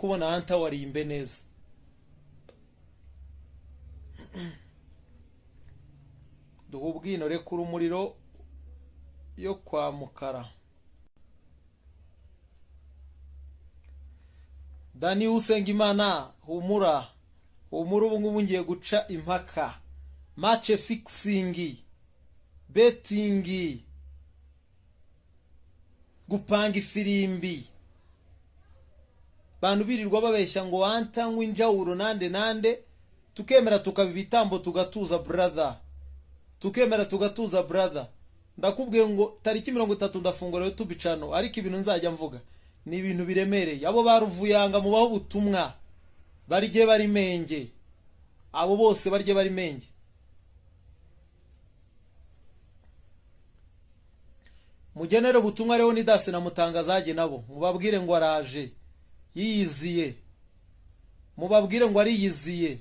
kubona Anta warimbe neza. Duhubwino rekura umuriro yo kwa Mukara. Dani Usengimana humura ubu ngubu ngiye guca impaka, match fixing, betting, gupanga ifirimbi, bantu birirwa babeshya ngo Anta ngwinjawuro nande tukemera tukabibitambo tugatuza brother, tukemera tugatuza brother. Ndakubwiye ngo tariki 30 ndafungura YouTube channel, ariko ibintu nzajya mvuga ni ibintu biremereye. Abo baruvuyanga mubaho ubutumwa barije bari menge, abo bose barije bari menge. Mugenere ubutumwa rero ni dase na mutangazaje nabo mubabwire ngo araje yiyiziye, mubabwire ngo ari yiziye.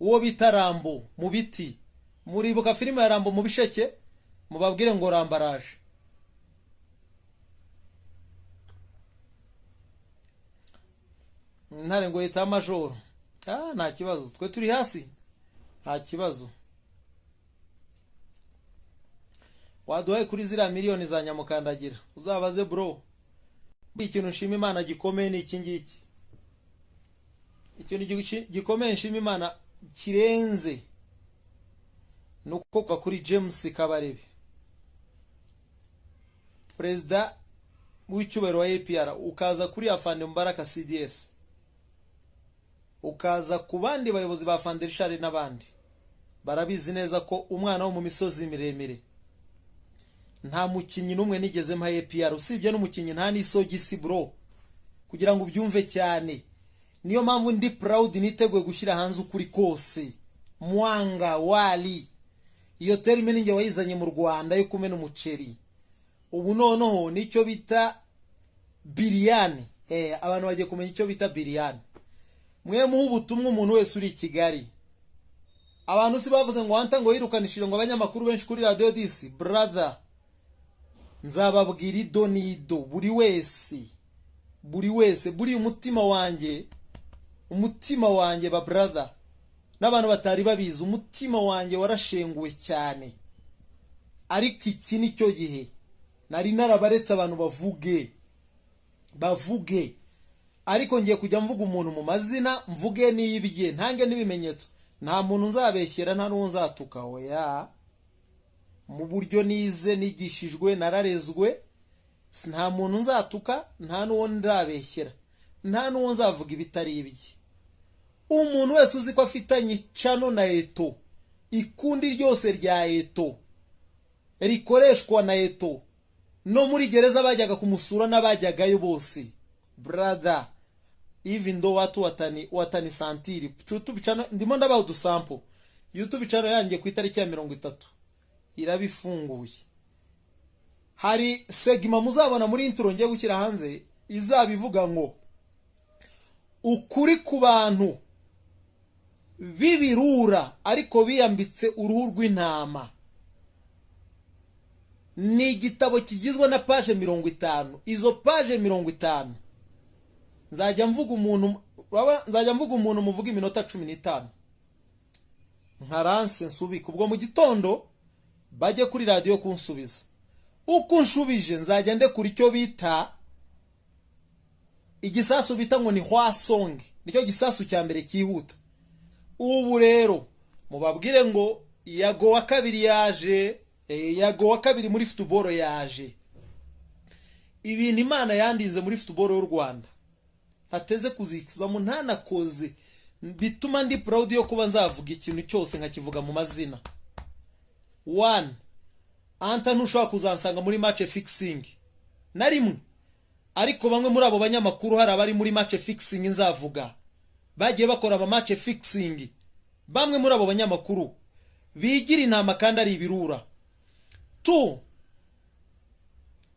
Uwo bitarambo mu biti, muribuka filime ya Rambo mu bisheke, mubabwire ngo rambaraje. Ntare ngo yita majoro. Nta kibazo, twe turi hasi, nta kibazo. Waduhaye kuri zira miliyoni za Nyamukandagira, uzabaze bro. Ikintu nshima Imana gikomeye ni iki ngiki. Ikintu gikomeye nshima Imana kirenze nuko kuri James Kabarebe, Perezida w'icyubahiro wa APR, ukaza kuri Afande Mbaraka CDS, ukaza ku bandi bayobozi ba Fanderishari n'abandi. Barabizi neza ko umwana wo mu misozi miremire nta mukinyi numwe nigeze mpa APR, usibye n'umukinyi nta n'isogisi bro, kugira ngo ubyumve cyane. Niyo mpamvu ndi proud niteguye gushyira hanze ukuri kose. Mwanga wali iyo terime ninge wayizanye mu Rwanda yo kumena umuceri. Ubu noneho nicyo bita biriyani. Abantu bagiye kumenya icyo bita biriyani. Mwe muhu ubutumwa umuntu wese uri Kigali. Abantu si bavuze ngo Anta ngo yirukanishire ngo abanyamakuru benshi kuri Radio DC. Brother, nzababwira idonido buri wese, buri umutima wanjye ba brother, n'abantu batari babizi umutima wanjye warashenguwe cyane. Ariko iki nicyo gihe nari narabaretse abantu bavuge, ariko ngiye kujya mvuga umuntu mu mazina, mvuge n'ibye, ntange n'ibimenyetso. Nta muntu nzabeshyera, nta n'uwo nzatuka. Oya, mu buryo nize nigishijwe nararezwe, nta muntu nzatuka, nta n'uwo ndabeshyera, nta n'uwo nzavuga ibitari ibye. Umuntu wese uzi ko afitanye cano na Eto, ikundi ryose rya Eto rikoreshwa na Eto, no muri gereza bajyaga kumusura n'abajyagayo bose, brother, even though watani santiri YouTube channel ndimo ndabaho dusample. YouTube channel yanjye ku itariki ya 30 irabifunguye. Hari segma muzabona muri intro ngiye gukira hanze izabivuga ngo ukuri ku bantu bibirura ariko biyambitse uruhu rw'intama. Ni igitabo kigizwe na page 50. Izo page 50 nzajya mvuga umuntu muvuga iminota 15 nkaranse nsubika. Ubwo mu gitondo bajye kuri radio kunsubiza. Uko nshubije nzajya ndekura icyo bita igisasu bita ngo ni hwasong, nicyo gisasu cya mbere kihuta. Ubu rero mubabwire ngo Yago wa kabiri yaje, Yago wa kabiri muri football yaje. Ibintu Imana yandize muri football y'u Rwanda ateze kuzicuza mu ntanakoze, bituma ndi proud yo kuba nzavuga ikintu cyose nkakivuga mu mazina. 1, Anta ntushobora kuzansanga muri match fixing na rimwe, ariko bamwe muri abo banyamakuru hari abari muri match fixing nzavuga, bagiye bakora ama match fixing. Bamwe muri abo banyamakuru bigira intama kandi ari ibirura. 2,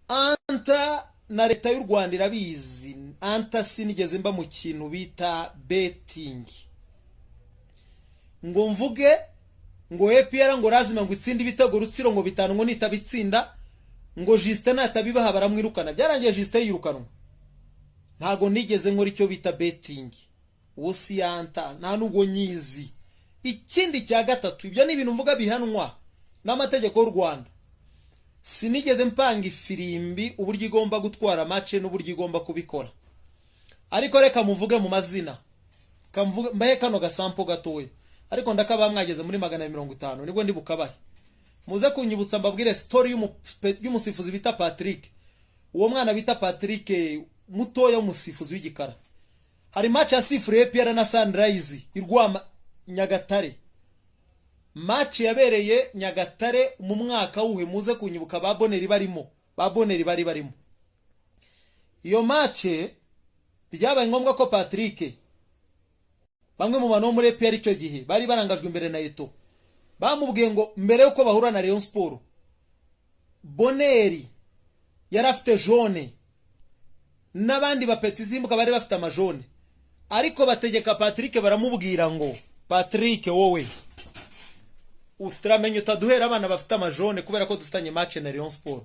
Anta na leta y'u Rwanda irabizi Anta sinigeze mba mu kintu bita betting, ngo mvuge ngo APR ngo lazima ngo itsindi bitego Rutsiro ngo bitanu ngo nitabitsinda ngo Justin atabibaha baramwirukana. Byarangiye Justin yirukanwa. ntago nigeze nkora icyo bita betting, usiyanta nta nubwo nyizi. Ikindi cya gatatu, ibyo ni ibintu mvuga bihanwa n'amategeko y'u Rwanda. Sinigeze mpanga ifirimbi uburyo igomba gutwara match n'uburyo igomba kubikora. Ariko reka muvuge mu mazina, mbahe kano gasampo gatoya, ariko ndakaba mwageze muri 150 nibwo ndi bukabahe. Muze kunyibutsa mbabwire story y'umusifuzi bita Patrick. Uwo mwana bita Patrick mutoya umusifuzi w'igikara. Hari match ya sifure APR na Sunrise irwama Nyagatare. Match yabereye Nyagatare mu mwaka uhe, muze kunyibuka baboneri barimo. Iyo match byabaye ngombwa ko Patrick, bamwe mu bantu muri APR icyo gihe bari barangajwe imbere na Eto, bamubwiye ngo mbere yuko bahura na Rayon Sport, Boneri yari afite jaune n'abandi bapetizimbuka bari bafite amajone, ariko bategeka Patrick, baramubwira ngo Patrick wowe utramenye utaduhera abana bafite amajone kubera ko dufitanye match na Rayon Sport.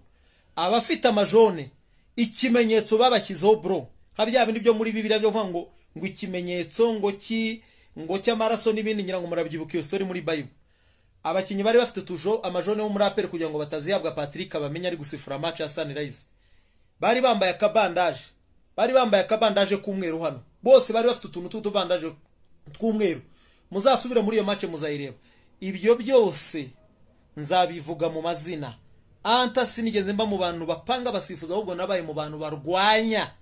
Abafite amajone ikimenyetso babashyizeho bro, habya bindi byo muri Bibiliya byo vuga ngo ikimenyetso ngo cy'amaraso n'ibindi, ngira ngo murabyibuka iyo story muri Bible. Abakinyi bari bafite amajone yo muri APR kugira ngo batazihabwa Patrick abamenye ari gusifura match ya Sunrise. Bari bambaye akabandaje k'umweru hano, bose bari bafite utuntu tw'utubandaje tw'umweru. Muzasubira muri iyo match muzayireba. Ibyo byose nzabivuga mu mazina. Anta sinigeze mba mu bantu bapanga basifuza, ahubwo nabaye mu bantu barwanya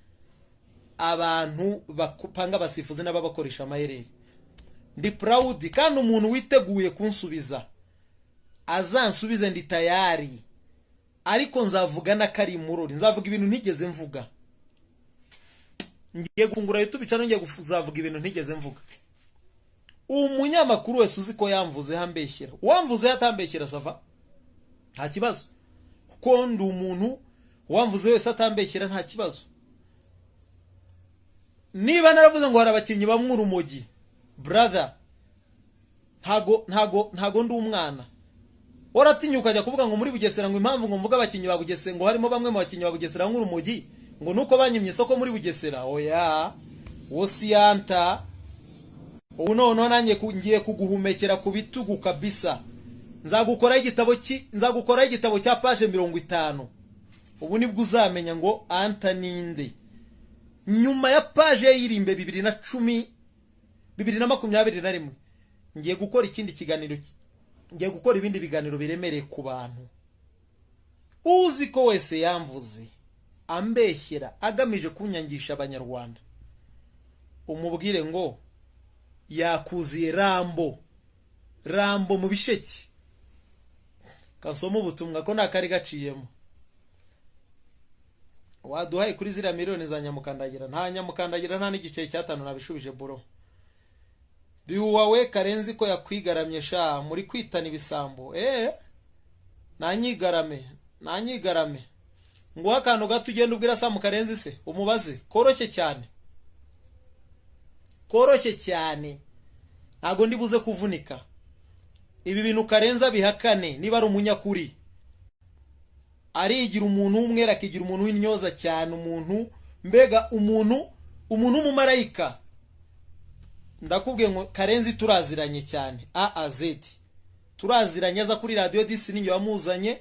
abantu bapanga basifuza n'ababakoresha amayereri. Ndi proud, kandi umuntu witeguye kunsubiza azansubize, ndi tayari. Ariko nzavuga na kari murori, nzavuga ibintu ntigeze mvuga. Ngiye gufungura YouTube cyane, ngiye kuzavuga ibintu ntigeze mvuga. Umunyamakuru wese uzi ko yamvuze hambeshyera, wamvuze atambeshyera sava nta kibazo, kuko ndi umuntu wamvuze wese atambeshyera nta kibazo. Niba naravuze ngo hari abakinnyi bamwe urumogi, brother, ntago ndi umwana. Oratinyuka ajya kuvuga ngo muri Bugesera ngo impamvu ngo mvuga abakinnyi ba Bugesera ngo harimo bamwe mu bakinnyi ba Bugesera nk'urumogi ngo nuko banyimye isoko muri Bugesera. Oya, wosiyanta ubu none nanjye ngiye kuguhumekera ku bitugu kabisa. Nzagukora igitabo cya page 50. Ubu nibwo uzamenya ngo anta ninde. Nyuma ya page yirimbe 2021 ngiye gukora ikindi kiganiro, ngiye gukora ibindi biganiro biremereye ku bantu. Uzi ko wese yamvuze ambeshyera agamije kunyangisha abanyarwanda, umubwire ngo yakuziye Rambo mu bisheki. Kasoma ubutumwa ko nakari gaciyemo. Waduhaye kuri zira miliyoni za nyamukandagira, nta nyamukandagira nta n'igice cya 5 nabishubije bro. Biwawe Karenzi ko yakwigaramye sha muri kwitana ibisambo. Nanyigarame ngo akantu gato ugenda ubwira Sam Karenzi se umubaze, koroshye cyane, ntago ndibuze kuvunika. Ibi bintu Karenza bihakane niba ari umunyakuri. Arigira umuntu umwera akigira umuntu w'intyoza cyane, umuntu mbega umuntu umumarayika. Ndakubwiye ngo Karenzi turaziranye cyane, AAZ turaziranye, aza kuri radio disi ninyo wamuzanye,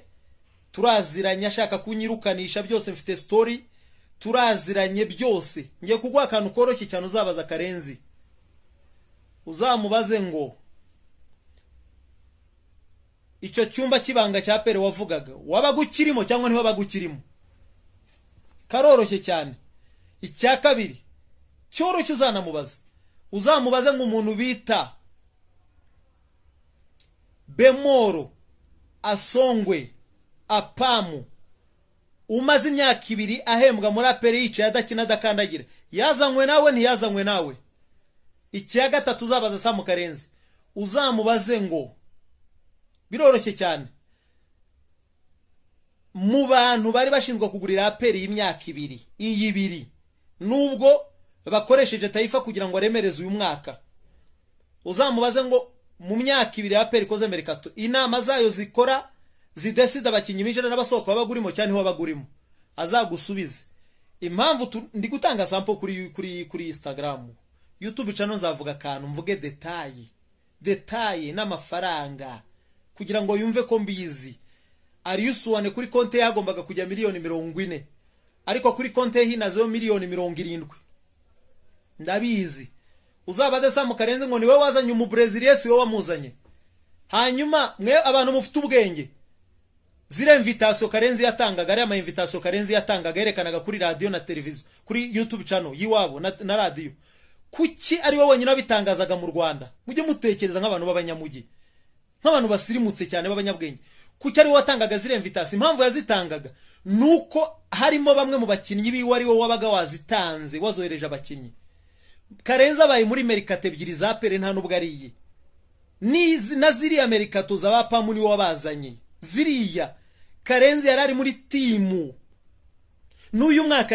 turaziranye ashaka kunyirukanisha, byose mfite story, turaziranye byose. Ngiye kugwa akantu koroshye cyane, uzabaza Karenzi, uzamubaze ngo icyo cyumba kibanga cya pere wavugaga wabagukirimo cyangwa nti wabagukirimo. Karoroshye cyane. Icya kabiri cyoroshye uzamubaze ngo umuntu bita Bemoro Asongwe Apamu umaze imyaka 2 ahembwa muri apere yicaye adakina adakandagira, yazanywe nawe ntiyazanywe nawe. Icya gatatu uzabaza Sam Karenzi, uzamubaze ngo biroroshye cyane, mu bantu bari bashinzwe kugurira apere y'imyaka 2 nubwo bakoresheje Taifa kugira ngo aremereze uyu mwaka, uzamubaze ngo mu myaka 2 apere ikoze merikato inama zayo zikora zidesida abakinnyi binjira n'abasohoka babagurimo cyane ho babagurimo, azagusubize. impamvu ndi gutanga sample kuri Instagram. YouTube channel nzavuga akantu mvuge detaye n'amafaranga kugira ngo yumve ko mbizi. Ariyusuwane kuri konte yagombaga kujya miliyoni 40, ariko kuri konte hinazeyo miliyoni 70. Ndabizi. Uzabaze Sam Karenzi ngo niwe wazanye mu Brazilian si we wamuzanye. Hanyuma mwe abantu mufite ubwenge. Zire invitation Karenzi yatangaga, ari ama invitation Karenzi yatangaga yerekanaga kuri radio na televiziyo, kuri YouTube channel yiwabo na radio. Kuki ari wowe wenyine bitangazaga mu Rwanda? Mujye mutekereza nk'abantu b'abanyamugi, nk'abantu basirimutse cyane b'abanyabwenge. Kuki ari watangaga zire invitation? Impamvu yazitangaga nuko harimo bamwe mu bakinnyi biwe ari wowe wabaga wazitanze, wazohereje abakinnyi. Karenzi abaye muri Mercato ebyiri za pere nta nubwo ariye. Na ziriya Mercato za bapamu ni wabazanye. Ziriya Karenzi yarari muri timu. N'uyu mwaka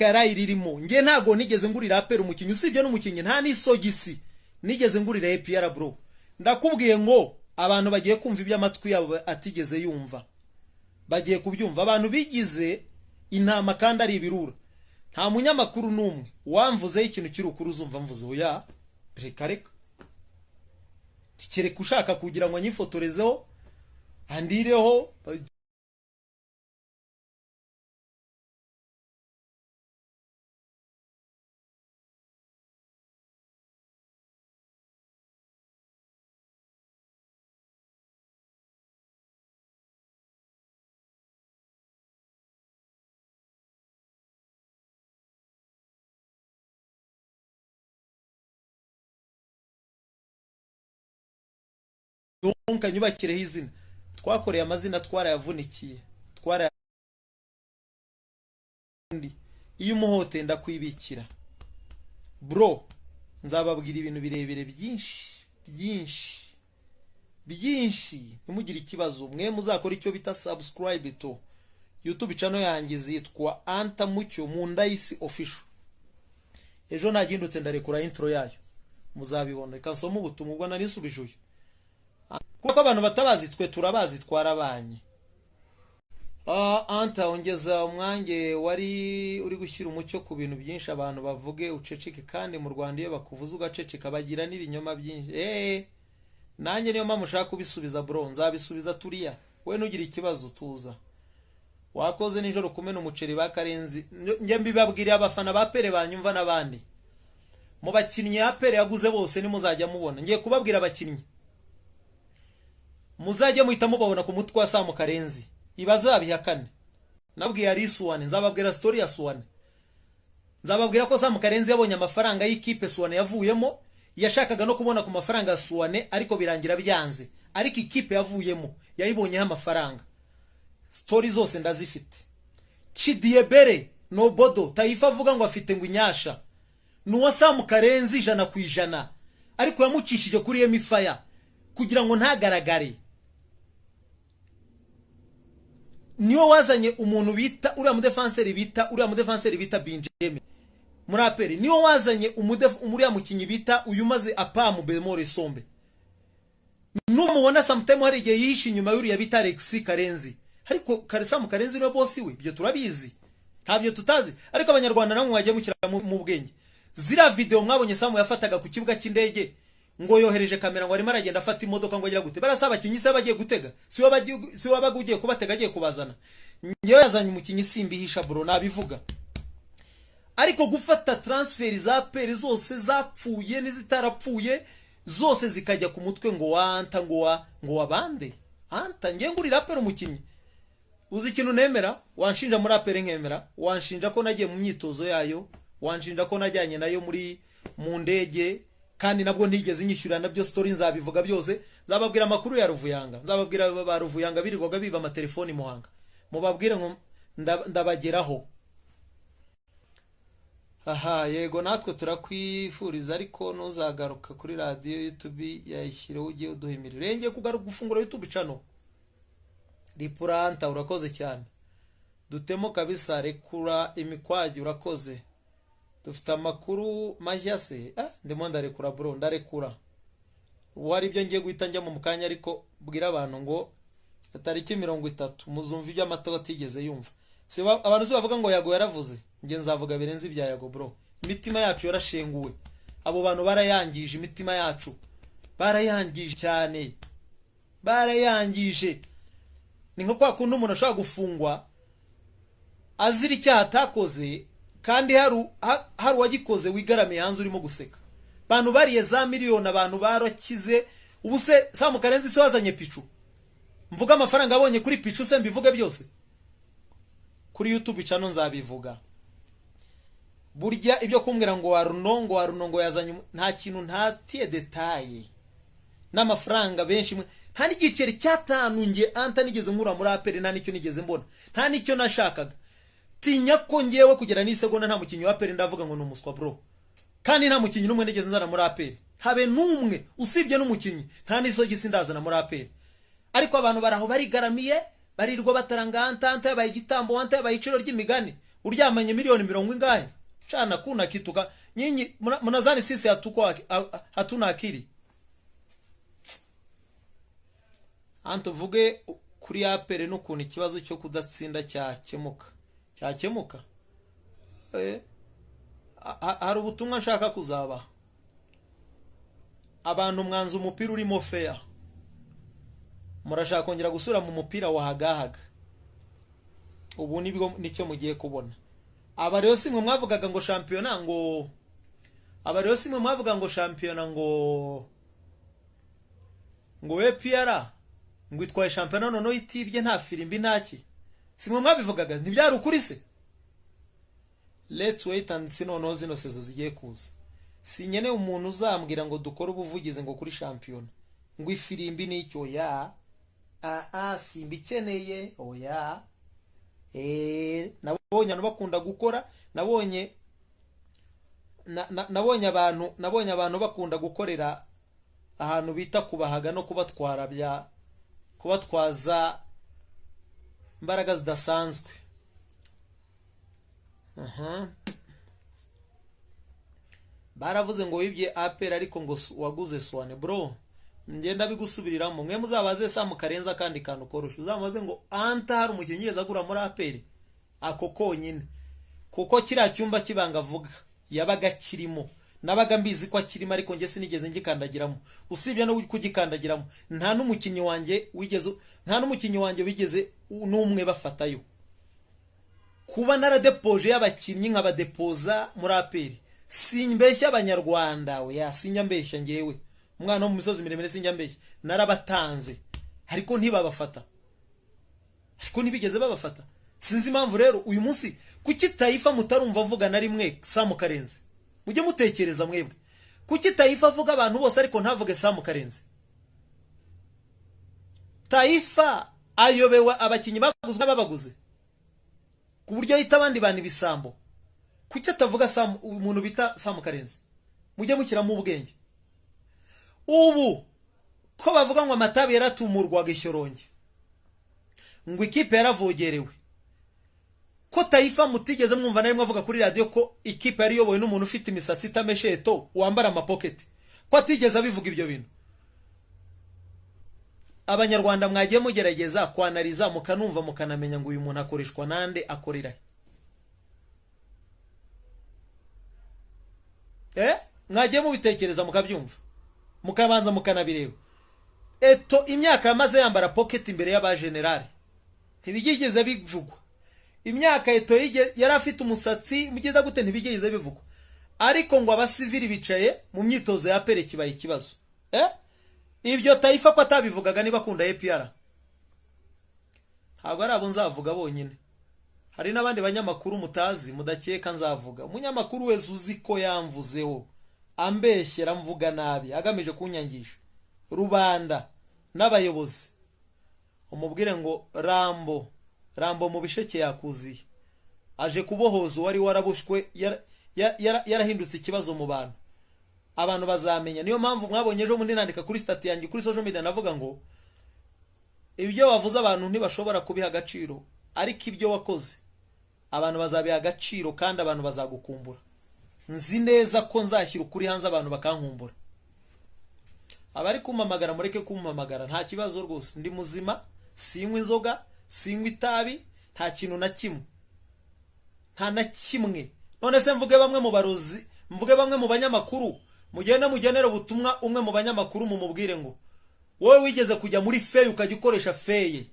yarayirimo. Nge ntago nigeze ngurira pere umukinnyi, usibye n'umukinnyi nta n'isogisi nigeze ngurira APR bro. Ndakubwiye ngo abantu bagiye kumva iby'amatwi yabo atigeze yumva. Bagiye kubyumva. Abantu bigize intama kandi ari ibirura. Nta munyamakuru numwe wamvuze ikintu kiri ukuri uzumva mvuze oya reka tikere kushaka kugira ngo nyifotorezeho andireho. Donka nyubakireho izina twakoreye amazina twarayavunikiye iyo umuhote ndakwibikira bro. Nzababwira ibintu birebire byinshi nimugire ikibazo. Mwe muzakora icyo bita subscribe to YouTube channel yanjye zitwa Anta Mucyo Mundayisi official. Ejo nagindutse ndarekura intro yayo muzabibona. Reka nsome ubutumwa ubwo narisubije kuko abantu batabazi twe turabazi twarabanye. Anta ongeza umwange wari uri gushyira umucyo ku bintu byinshi abantu bavuge uceceke, kandi mu Rwanda iyo bakuvuza ugaceceka bagira n'ibinyoma byinshi. Nanjye niyo mpamvu ushaka kubisubiza bro, nzabisubiza turiya. We nugira ikibazo tuza. Wakoze nijoro kumena umuceri ba Karenzi. Nge mbibabwiriye abafana ba pere banyumva n'abandi. Mu bakinnyi ya pere yaguze bose ni muzajya mubona. Ngiye kubabwira abakinnyi muzajya muhita mubabona ku mutwe wa Sam Karenzi. Ibazabihakane. Nabwiye ari Suwane, nzababwira story ya Suwane. Nzababwira ko Sam Karenzi yabonye amafaranga y'ikipe Suwane yavuyemo, yashakaga no kubona ku mafaranga ya Suwane ariko birangira byanze. Ariko ikipe yavuyemo yayibonyeho amafaranga. Story zose ndazifite. Chidiebere no bodo Taifa avuga ngo afite ngo inyasha. Nuwa Sam Karenzi 100%. Ariko yamucishije kuri Emifaya kugira ngo ntagaragare. Niyo wazanye umuntu bita uriya mudefenseri bita Benjamin muri aperi. Niyo wazanye umuriya mukinyi bita uyu maze apamu Bemore Sombe. Numubona sometime hari igihe yihishe inyuma y'uriya bita Alexis Karenzi. Ariko Sam Karenzi no boss we, byo turabizi. Ntabyo tutazi. Ariko abanyarwanda namwe mwagiye mukira mu bwenge. Zira video mwabonye Sam yafataga ku kibuga cy'indege ngo yohereje kamera ngo arimo aragenda afata imodoka ngo agira gute. Barasaba abakinyi se bagiye gutega. Si wabaga ugiye kubatega agiye kubazana. Ngiye yazanye umukinyi simbihisha bro nabivuga. Ariko gufata transfer za peri zose zapfuye n'izitarapfuye zose zikajya ku mutwe ngo wanta ngo wabande. Anta ngiye ngurira peri umukinyi. Uzi ikintu nemera? Wanshinja muri aperi nkemera. Wanshinja ko nagiye mu myitozo yayo. Wanshinja ko najyanye nayo mu ndege. Kandi nabwo ntigeze nyishyura nabyo story nzabivuga byose. Nzababwira amakuru ya Ruvuyanga. Nzababwira ba Ruvuyanga birirwaga biba amatelefoni Muhanga. Mubabwire ngo ndabageraho. Aha yego natwe turakwifuriza ariko nuzagaruka kuri radio YouTube yayishyireho ugiye uduhimira. Renge kugaruka gufungura YouTube channel. Ripuranta urakoze cyane. Dutemo kabisa rekura imikwaji urakoze. Dufite amakuru mashya se. Ndimo ndarekura bro ndarekura. Wari ibyo ngiye guhita njya mu kanya ariko bwira abantu ngo tariki 30 muzumva ibyo amata batigeze yumva. abantu se bavuga ngo Yago yaravuze, nge nzavuga birenze ibya Yago bro. Imitima yacu yarashenguwe, abo bantu barayangije imitima yacu, barayangije cyane, barayangije. Ni nko kwa kundi umuntu ashobora gufungwa azira icyaha atakoze, kandi hari uwagikoze wigaramiye hanze urimo guseka. Bantu bariye za miliyoni, abantu barakize. Ubu se Sam Karenzi se wazanye Pichu, mvuga amafaranga abonye kuri Pichu se mbivuge byose kuri YouTube channel nzabivuga. Burya ibyo kumbwira ngo warunongo yazanye nta kintu ntatiye detaye n'amafaranga benshi, nta n'igiceri cyatanu nge anta nigeze nkura muri APR, nta nicyo nigeze mbona, nta nicyo nashakaga. Tinya ko ngewe kugera n'isegonda nta mukinyi wa APR ndavuga ngo numuswa bro, kandi nta mukinyi numwe nigeze nzana muri APR, habe numwe usibye n'umukinyi, nta n'isogi sindazana muri APR. Ariko abantu baraho barigaramiye, barirwa bataranga anta yabaye igitambo, anta yabaye iciro ry'imigani, uryamanye miliyoni 70 ingahe chana kuna kituka nyinyi mnazani sisi hatuna akili. Anto vuge kuri APR n'ukuntu ikibazo cyo kudatsinda cyakemuka. Hari ubutumwa nshaka kuzaba. Abantu mwanza umupira urimo fair, murashaka kongera gusura mu mupira wahagahaga. Ubu nibwo nicyo mugiye kubona. Aba rero simwe mwavugaga ngo shampiyona ngo EPR ngo itwaye shampiyona none itibye nta firimbi ntaki. Simwe mwabivugaga ntibyari ukuri se? Let's wait and see noneho zino sezo zigiye kuza. Sinyene umuntu uzambwira ngo dukore ubuvugize ngo kuri shampiyona ngo ifirimbi nicyo ya simbikeneye oya. Nabonye abantu bakunda gukora, nabonye abantu bakunda gukorera ahantu bita kubahaga no kubatwaza imbaraga zidasanzwe. Baravuze ngo wibye APR ariko ngo waguze Swane bro, ngenda bigusubiriramo. Mwe muzabaze Sam Karenza kandi kantu korosho, uzamaze ngo anta hari umukinyi yeza gura muri APR ako konyine, kuko kira cyumba kibanga vuga yabaga kirimo, nabaga mbizi ko akirimo, ariko nge sinigeze ngikandagiramo. Usibye no kugikandagiramo, nta n'umukinyi wanjye wigeze n'umwe bafatayo. Kuba naradepoje y'abakinyi nk'abadepoza muri APR, simbeshya abanyarwanda oya, sinya mbeshya ngewe umwana wo mu misozi miremire, sinjya mbeshya, narabatanze ariko ntibabafata, ariko ntibigeze babafata. Sinzi impamvu rero uyu munsi kuki Taifa mutarumva avuga na rimwe Sam Karenzi. Mujye mutekereza mwebwe, kuki Taifa avuga abantu bose ariko ntavuge Sam Karenzi? Taifa ayobewe abakinyi baguzwe n'ababaguze ku buryo yita abandi bantu ibisambo. Kuki atavuga umuntu bita Sam Karenzi? Mujye mukiramo ubwenge. Ubu ko bavuga ngo amatabi yaratumurwaga Ishyoronge, ngo ikipe yaravogerewe, ko Taifa mutigeze mwumva na rimwe avuga kuri radio ko ikipe yari yobowe n'umuntu ufite imisasi itamesheto wambara amapoketi, ko atigeze abivuga ibyo bintu. Abanyarwanda mwagiye mugerageza kwanariza mukanumva mukanamenya ngo uyu muntu akoreshwa nande, akorera mwagiye mubitekereza mukabyumva mukabanza mukanabireba. Eto imyaka yamaze yambara pocket imbere y'abagenerali ntibigeze bivugwa. Imyaka Eto yari afite umusatsi mugeza gute ntibigeze bivugwa, ariko ngo abasivili bicaye mu myitozo ya APR kibaye ikibazo. Ibyo Taifa ko atabivugaga niba akunda APR, ntabwo ari abo nzavuga bonyine, hari n'abandi banyamakuru mutazi mudakeka nzavuga. Umunyamakuru wese uzi ko yamvuzeho ambeshyera mvuga nabi agamije kunyangisha rubanda n'abayobozi, umubwire ngo Rambo mu bisheke yakuziye, aje kubohoza wari warabushwe yarahindutse ikibazo mu bantu. Abantu bazamenya. Niyo mpamvu mwabonye ejo mundi nandika kuri stati yanjye kuri social media navuga ngo ibyo wavuze abantu ntibashobora kubiha agaciro, ariko ibyo wakoze abantu bazabiha agaciro kandi abantu bazagukumbura. Nzi neza ko nzashyira ukuri hanze abantu bakankumbura. Abari kumpamagara mureke kumpamagara, nta kibazo rwose, ndi muzima, sinywa inzoga, sinywa itabi, nta kintu na kimwe. nta na kimwe. None se mvuge bamwe mu barozi, mvuge bamwe mu banyamakuru, mugende mugenera ubutumwa umwe mu banyamakuru mumubwire ngo wowe wigeze kujya muri feye ukajya ukoresha feye,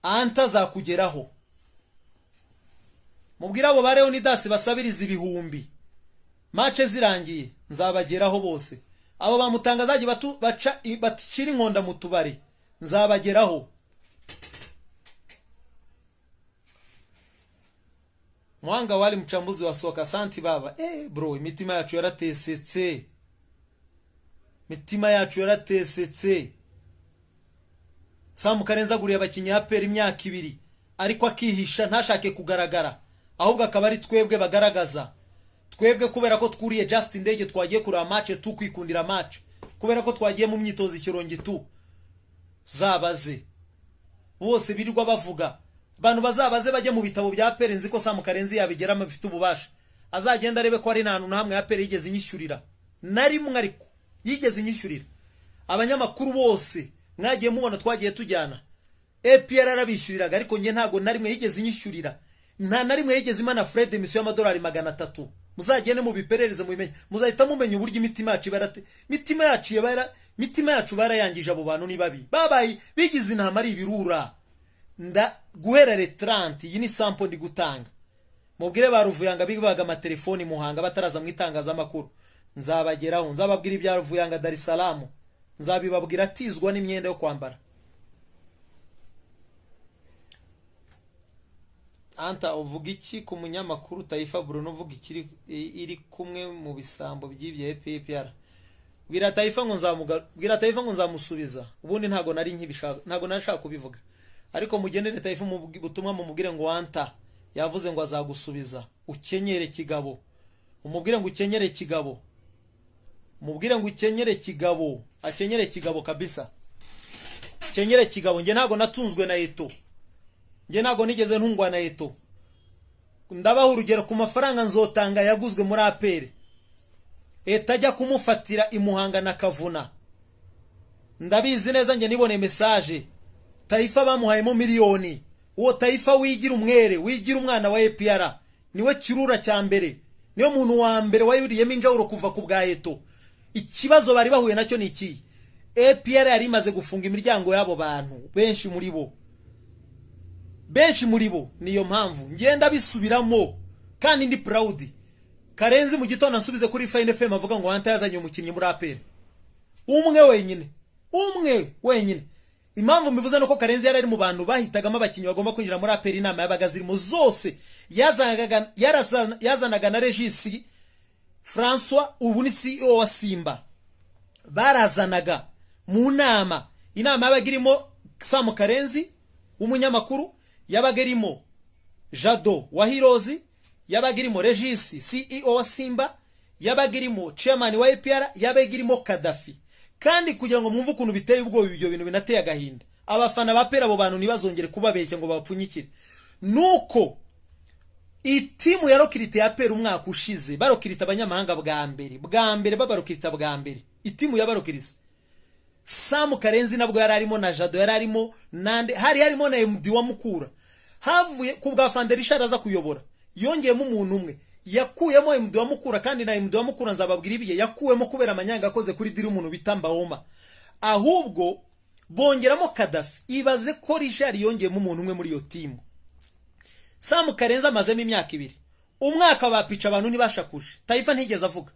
anta zakugeraho. Mubwire abo ba Leonidas basabiriza ibihumbi, mace zirangiye nzabageraho bose. Abo bamutangazaji bacira inkonda mu tubari nzabageraho. Mwanga wali mchambuzi wa soka, asante baba. Bro, imitima yacu yaratesetse. Mitima yacu yaratesetse. Sam Karenzi aguriye abakinnyi APR imyaka 2 ariko akihisha ntashake kugaragara, ahubwo akaba ari twebwe bagaragaza. Twebwe kubera ko twuriye just indege twagiye kureba match tukwikundira match, kubera ko twagiye mu myitozo ikirongi tu zabaze bose birirwa bavuga. Bantu bazabaze bajye mu bitabo bya APR, nzi ko Sam Karenzi yabigeramo bifite ububasha. Azagenda arebe ko ari nta hamwe APR yigeze inyishyurira nari mwe, ariko yigeze inyishyurira. Abanyamakuru bose mwagiye mubona twagiye tujyana, APR arabishyuriraga, ariko nge ntago nari mwe yigeze inyishyurira. Nta nari mwe yigeze imana Fred emission y'amadolari 300. Muzagende mu biperereze mubimenye, muzahita mumenya uburyo imitima yacu barate. Mitima yacu barayangije abo bantu ni babi. Babaye bigize intama ari ibirura. Guhera le 30 iyi ni sample ndi gutanga. Mubwire baruvuyanga bibaga amatelefoni Muhanga bataraza mu itangazamakuru, nzabageraho. Nzababwira ibya Ruvuyanga Dar es Salaam, nzabibabwira atizwa n'imyenda yo kwambara. Anta uvuga iki ku munyamakuru Taifa Bruno uvuga ikiri iri kumwe mu bisambo by'ibya EPPR? Bwira Taifa ngo nzamusubiza. Ubundi ntago nari nkibishaka, ntago nashaka kubivuga, ariko mugenere Taifa mu butumwa mumubwire ngo Anta yavuze ngo azagusubiza. Ukenyere kigabo, umubwire ngo ukenyere kigabo, umubwire ngo ukenyere kigabo, akenyere kigabo kabisa. Kenyere kigabo. Nge ntago natunzwe na Eto, nge ntago nigeze ntungwa na Eto. Ndabaha urugero ku mafaranga nzotanga yaguzwe muri APR. Eta ajya kumufatira imuhanga na Kavuna, ndabizi neza, nge nibone message Taifa bamuhayemo miliyoni. Uwo Taifa wigira umwere, wigira umwana wa APR, niwe kirura cya mbere, niyo muntu wa mbere wayuriyemo injawuro kuva ku bwa Eto. Ikibazo bari bahuye nacyo ni iki? APR yari imaze gufunga imiryango yabo bantu benshi muri bo, niyo mpamvu ngenda bisubiramo kandi ndi proud. Karenzi mu gitondo nsubize kuri Fine FM avuga ngo Anta yazanye umukinnyi muri APR umwe wenyine. Impamvu mbivuze nuko Karenzi yari mu bantu bahitagamo abakinnyi bagomba kwinjira muri APR. Inama yabaga zirimo zose, yazanaga na Regis François, ubu ni CEO wa Simba, barazanaga mu nama. Inama yabaga irimo Sam Karenzi umunyamakuru, yabaga irimo Jado wa Heroes, yabaga irimo Regis CEO wa Simba, yabaga irimo chairman wa APR, yabaga irimo Kadafi. Kandi kugira ngo mwumve ukuntu biteye ubwo ibyo bintu binateye agahinda, abafana ba APR abo bantu nibazongere kubabeshya ngo bapfunyikire. Nuko itimu ya Rokirite ya APR umwaka ushize barokirita abanyamahanga bwa mbere babarokirita bwa mbere. Itimu ya Barokirisa Sam Karenzi nabwo yararimo na Jado yararimo nande, harimo na MD wa Mukura. Havuye ku bwa Fanderisha aza kuyobora, yongeyemo umuntu umwe, yakuyemo MD wa Mukura. Kandi na MD wa Mukura nzababwira ibiye yakuwemo kubera amanyanga akoze kuri diri umuntu bitamba Homa, ahubwo bongeramo Kadafi. Ibaze ko Richard yongeyemo umuntu umwe muri iyo timu. Sam Karenzi amazemo imyaka 2. Umwaka bapica abantu nibashakuje, Taifa ntigeze avuga.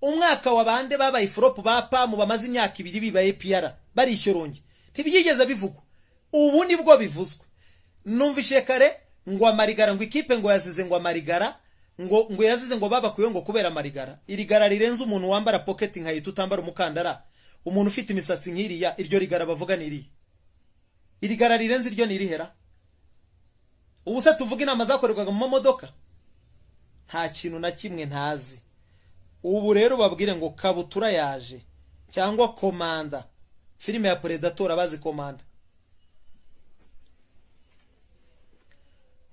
Umwaka wabande babaye flop bapa mu bamaze imyaka 2 biba APR barishyuronge, ntibigeze bivugwa. Ubu nibwo bivuzwe. Numvishe kare ngo Amarigara, ngo ikipe ngo yazize ngo Amarigara, ngo yazize ngo babakuye ngo kubera Amarigara. Irigara rirenze umuntu wambara pocket nkayita utambara umukandara, umuntu ufite imisatsi nkiriya, iryo rigara bavuga niri. Irigara rirenze iryo nirihera. Ubu se tuvuga inama zakorerwaga mu modoka, nta kintu na kimwe ntazi. Ubu rero babwire ngo Kabutura yaje cyangwa Komanda, filime ya Predator abazi Komanda.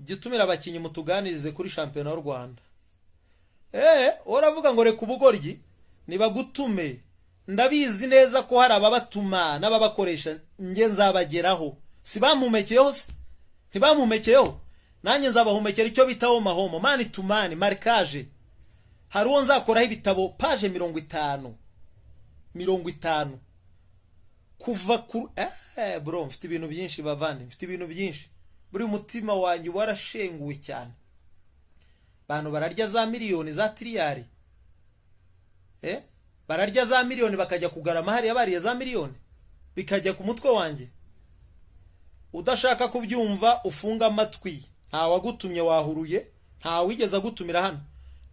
Gitumira abakinyi mutuganirize kuri shampiyona y'u Rwanda. Uravuga ngo reka ubugoryi nibagutume. Ndabizi neza ko hari ababatuma n'ababakoresha, nge nzabageraho. Si bampumekeyeho se? Ntibampumekeyeho. nanjye nzabahumekera icyo bitaho mahomo mani to mani marikage. Hari uwo nzakoraho ibitabo paje 50 kuva ku bro, mfite ibintu byinshi bavandi, mfite ibintu byinshi. Buri mutima wanjye warashenguwe cyane. Bantu bararya za miliyoni za tiriyari, bararya za miliyoni bakajya kugarama hariya bariye za miliyoni bikajya ku mutwe wanjye. Udashaka kubyumva ufunga amatwi, nta wagutumye wahuruye, nta wigeze gutumira hano.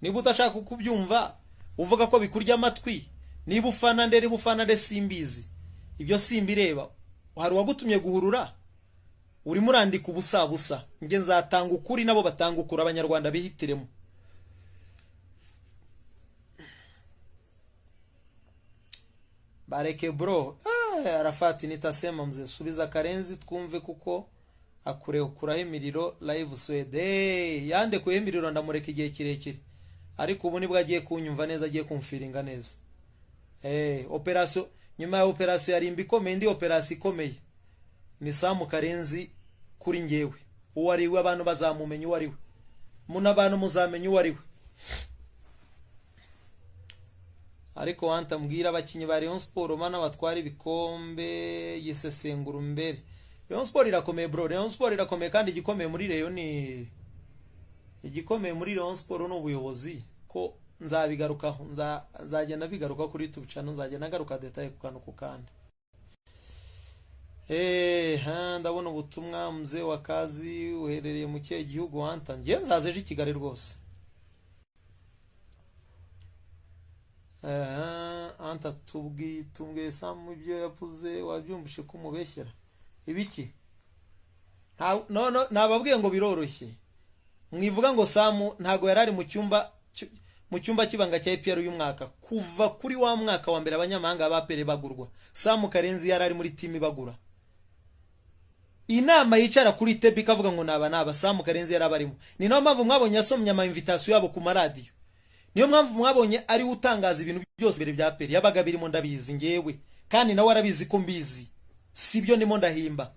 Niba udashaka kubyumva uvuga ko bikurya amatwi, niba ufana nde simbizi, ibyo simbireba. Hari wagutumye guhurura, urimo urandika ubusa. Nge nzatanga ukuri nabo batanga ukuri, abanyarwanda bihitiremo. Bareke bro. Arafati nitasema mzee, subiza Karenzi twumve kuko akure kuraho imiriro live Swede. Yande kuhe imiriro ndamureka igihe kirekire, ariko ubu nibwo agiye kunyumva neza, agiye kumfiringa neza. Operation nyuma ya operation yari imbikomeye, ndi operation ikomeye ni Samu Karenzi kuri ngewe. Uwo ari we abantu bazamumenya uwo ari we, abantu muzamenya uwo ari we. Ariko wanta mbwira abakinyi ba Rayon Sport mana batwara ibikombe yisesengura mbere. Rayon Sport irakomeye bro, Rayon Sport irakomeye, kandi igikomeye muri Rayon ni igikomeye muri Rayon Sport no ubuyobozi. Ko nzabigarukaho, nzagenda bigaruka kuri YouTube channel, nzagenda ngaruka detail ku kantu ku kandi. Ndabona ubutumwa mzee wa kazi uherereye mu kihe gihugu wanta? Ngiye nzazeje i Kigali rwose. Anta tubwiye Samu ibyo yavuze wabyumvishe kumubeshyera ibiki? Nababwiye ngo biroroshye. Mwivuga ngo Samu ntago yarari mu cyumba kibanga cya EPR uyu mwaka. Kuva kuri wa mwaka wa mbere abanyamahanga bapere bagurwa, Samu Karenzi yarari muri team bagura. Inama yicara kuri tebi kavuga ngo naba Samu Karenzi yarabarimo. Ni no mpamvu mwabonye asomnya ama invitation yabo ku maradiyo. Niyo mpamvu mwabonye ari utangaza ibintu byose mbere bya peri yabaga birimo ndabizi ngewe, kandi nawe arabizi ko mbizi, sibyo ndimo ndahimba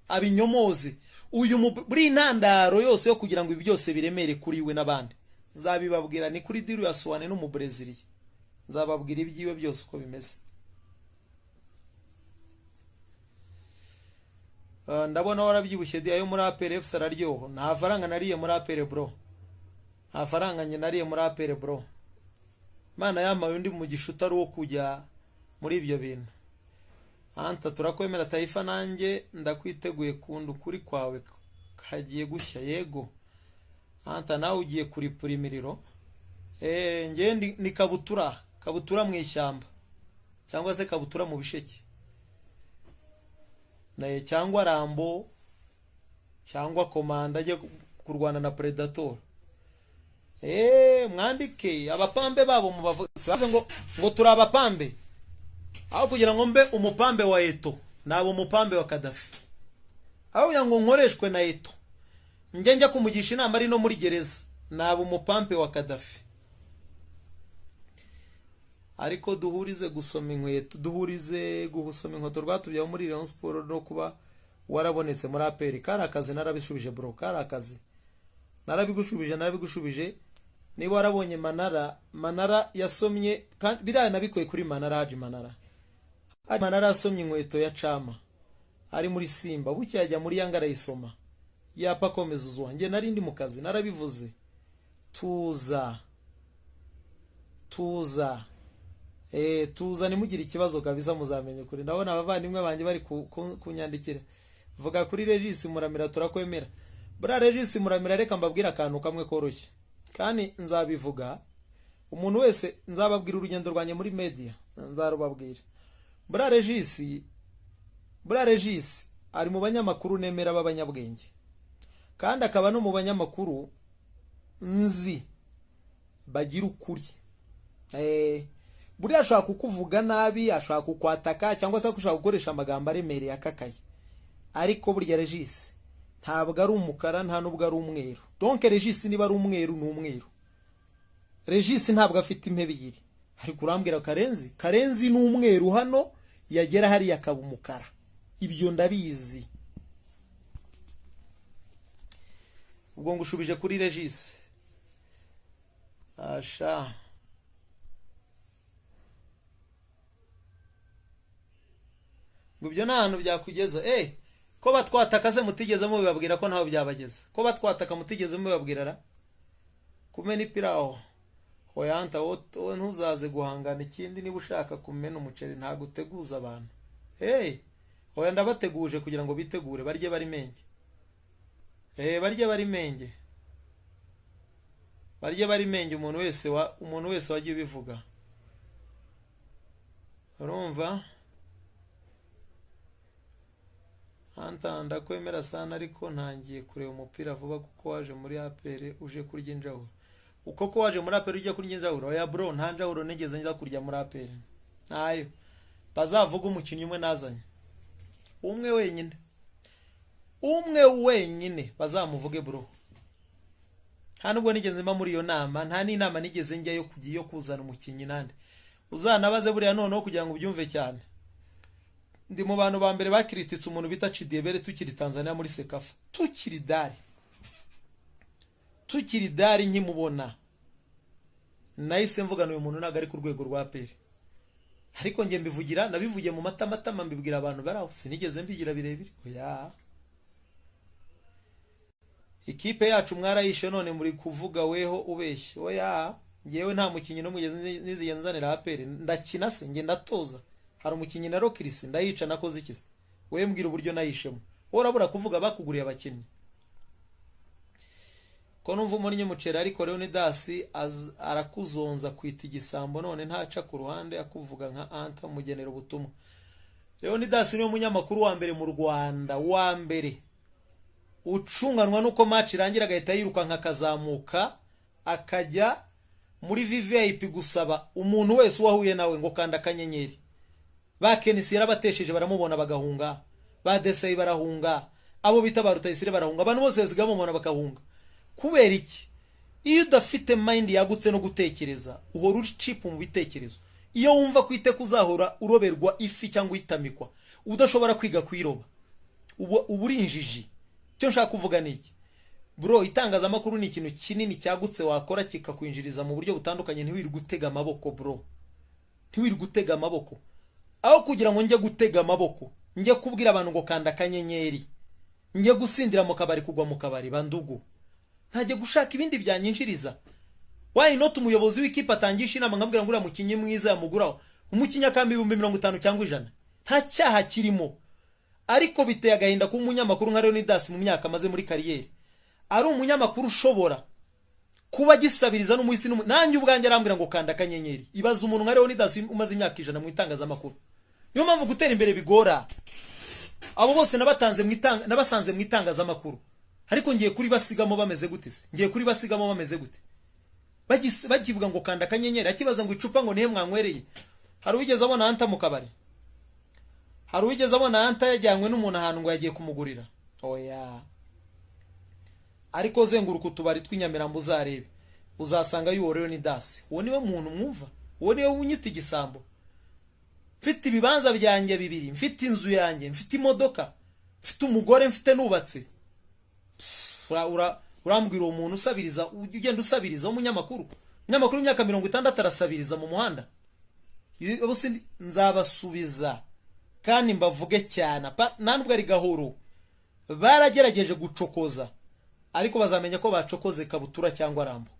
abinyomoze. Uyu muri intandaro yose yo kugira ngo ibi byose biremere kuri we nabandi, nzabibabwira ni kuri diru ya Suwane no mu Brazil. Nzababwira ibyiwe byose uko bimeze. Ndabona warabyibushye di ayo muri APR FC araryoho. Nta faranga nariye muri APR bro, nta faranga nye nariye muri APR bro. Mana yamaye undi mu gishuta ari wo kujya muri ibyo bintu. Anta turakwemera Taifa, nanjye ndakwiteguye kunda ukuri kwawe kagiye gushya. Yego Anta nawe ugiye kuri primiriro. Nge ni kabutura mu ishyamba, cyangwa se kabutura mu bisheke, naye cyangwa Rambo cyangwa Komanda ajye kurwana na Predator. Mwandike abapambe babo mu bavuze ngo turi abapambe, aho kugira ngo mbe umupambe wa Eto nabo umupambe wa Kadafi, aho yango nkoreshwe na Eto njya kumugisha inama ari no muri gereza nabo umupambe wa Kadafi. Ariko duhurize gusoma inkweto, duhurize gusoma inkweto rwatubyaho muri Rayon Sport no kuba warabonetse muri APR. Kari akazi narabishubije bro, kari akazi narabigushubije. Niba warabonye Manara yasomye, biriya nabikoye kuri Manara. Haji Manara yasomye inkweto ya Chama ari muri Simba, buke yajya muri Yanga arayisoma yapa komeza uzwanjye. Nari ndi mu kazi narabivuze. Tuza nimugire ikibazo kabisa muzamenye kuri. Ndabona abavandimwe banjye bari kunyandikira. Vuga kuri Regis Muramira turakwemera. Bra Regis Muramira, reka mbabwira akantu kamwe koroshye, kandi nzabivuga umuntu wese, nzababwira urugendo rwanye muri media, nzarubabwira. Bra Regis ari mu banyamakuru nemera b'abanyabwenge, kandi akaba no mu banyamakuru nzi bagira ukuri. Buriya ashaka kukuvuga nabi, ashaka kukwataka, cyangwa se ashaka gukoresha amagambo aremereye akakaye, ariko burya Regis ntabwo ari umukara, nta nubwo ari umweru. Donc Regis niba ari umweru ni umweru. Regis ntabwo afite impebe yiri. Ari kurambwira Karenzi ni umweru hano, yagera hari yakaba umukara. Ibyo ndabizi. ubwo ngushubije kuri Regis. Asha ngo ibyo nta hantu byakugeza. Ko batwataka se mutigeze mubibabwira ko ntaho byabageza? Ko batwataka mutigeze mubibabwira ra? Kumena ipiraho hoyanta wowe ntuzaze guhangana ikindi niba ushaka kumena umuceri ntago uteguza abantu. Hoya ndabateguje kugira ngo bitegure barye bari menge. Barye bari menge. Barye bari menge umuntu wese wagiye bivuga. Urumva? Anta ndakwemera sana ariko ntangiye kureba umupira vuba kuko waje muri APR uje kurya injahuro. Uko ko waje muri APR uje kurya injahuro? Oya bro, nta njahuro nigeze njya kurya muri APR. Nayo bazavuga umukinnyi umwe nazanye. Umwe wenyine bazamuvuge bro. Nta nubwo nigeze mba muri iyo nama, nta n'inama nigeze njya yo kuzana umukinnyi nande. Uzanabaze buriya noneho kugira ngo ubyumve cyane. Ndi mu bantu ba mbere bakirititse umuntu bita Chidiebere tukiri Tanzania muri Sekafa. Tukiri dari nkimubona. Nahise mvugana uyu muntu ntago ari ku rwego rwa APR. Ariko nge mbivugira, nabivugiye mu matama mbibwira abantu baraho, sinigeze mbigira birebire. Oya. Ikipe yacu mwarayishe none muri kuvuga weho ubeshye. Oya, ngewe nta mukinyi no mugeze nizigenzanira APR. Ndakina se nge ndatoza. Hari umukinyi na Rokirisi ndayica nakoze iki? Wewe mbwira uburyo nayishemo. Urabura kuvuga bakuguriye abakinyi. Ko numva umunye mucera ariko Leonidas arakuzonza kwita igisambo none ntaca ku ruhande akuvuga nka Anta mugenera ubutumwa. Leonidas niwe munyamakuru wa mbere mu Rwanda, wa mbere ucunganwa nuko match irangira agahita yiruka nkakazamuka akajya muri VVIP gusaba umuntu wese wahuye nawe ngo kanda kanyenyeri. Ba Kenisi yarabatesheje baramubona bagahunga, ba Desai barahunga, abo bita ba Rutayisire barahunga, abantu bose zigamumona bakahunga. Kubera iki? Iyo udafite mind yagutse no gutekereza uhora uri chip mu bitekerezo. Iyo wumva kwite kuzahora uroberwa ifi cyangwa itamikwa udashobora kwiga kwiroba uburi injiji. Cyo nshaka kuvuga niki bro, itangazamakuru ni ikintu kinini cyagutse wakora kikakwinjiriza mu buryo butandukanye. Ntiwiri gutega amaboko bro, ntiwiri gutega amaboko. Aho kugira ngo njye gutega amaboko njye kubwira abantu ngo kanda kanyenyeri, njye gusindira mu kabari kugwa mu kabari bandugu, ntajye gushaka ibindi byanyinjiriza. Why not umuyobozi w'ikipe atangisha inama ngambwira ngo ura mukinyi mwiza yamuguraho umukinya kambi 50 cyangwa 100, nta cyaha kirimo. Ariko biteye agahinda ku munyamakuru nka Leonidas mu myaka maze muri kariyeri ari umunyamakuru ushobora kuba gisabiriza n'umuhisi nanjye ubwanjye arambwira ngo kanda kanyenyeri. Ibaza umuntu nka Leonidas umaze imyaka 100 mu itangazamakuru. Niyo mpamvu gutera imbere bigora. Abo bose nabasanze mu itangazamakuru. Ariko ngiye kuri basigamo bameze gute se? Ngiye kuri basigamo bameze gute? Bagivuga ngo kanda kanyenyeri akibaza ngo icupa ngo nihe mwankwereye. Hari wigeze abona Anta mu kabari? Hari wigeze abona Anta yajyanywe n'umuntu ahantu ngo yagiye kumugurira? Oya. Ariko zenguruka utubari tw'inyamirambo uzarebe uzasanga yuwo Leonidas. Uwo niwe muntu mwumva? Uwo niwe unyita igisambo? Mfite ibibanza byanjye bibiri, mfite inzu yanjye, mfite imodoka, mfite umugore, mfite nubatse. Urambwira uwo muntu usabiriza, ugenda usabiriza umunyamakuru w'imyaka 60 arasabiriza mu muhanda. Bose nzabasubiza kandi mbavuge cyane nandubwo ari gahoro. Baragerageje gucokoza ariko bazamenya ko bacokoze kabutura cyangwa rambo.